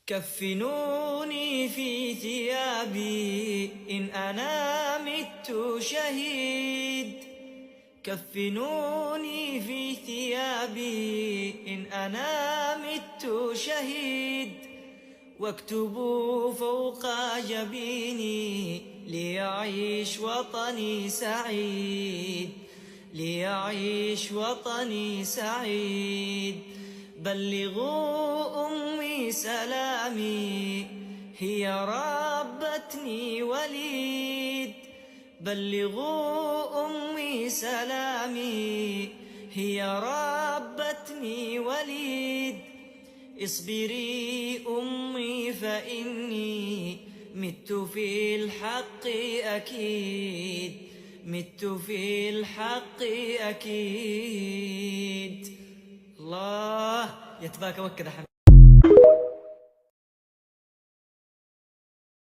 كفنوني في ثيابي إن أنا مت شهيد. كفنوني في ثيابي إن أنا مت شهيد. واكتبوا فوق جبيني ليعيش وطني سعيد، ليعيش وطني سعيد. بلغوا أمي سلامي هي ربتني وليد. بلغوا أمي سلامي هي ربتني وليد. اصبري أمي فإني مت في الحق أكيد، مت في الحق أكيد. الله يتباكى وكذا حمد.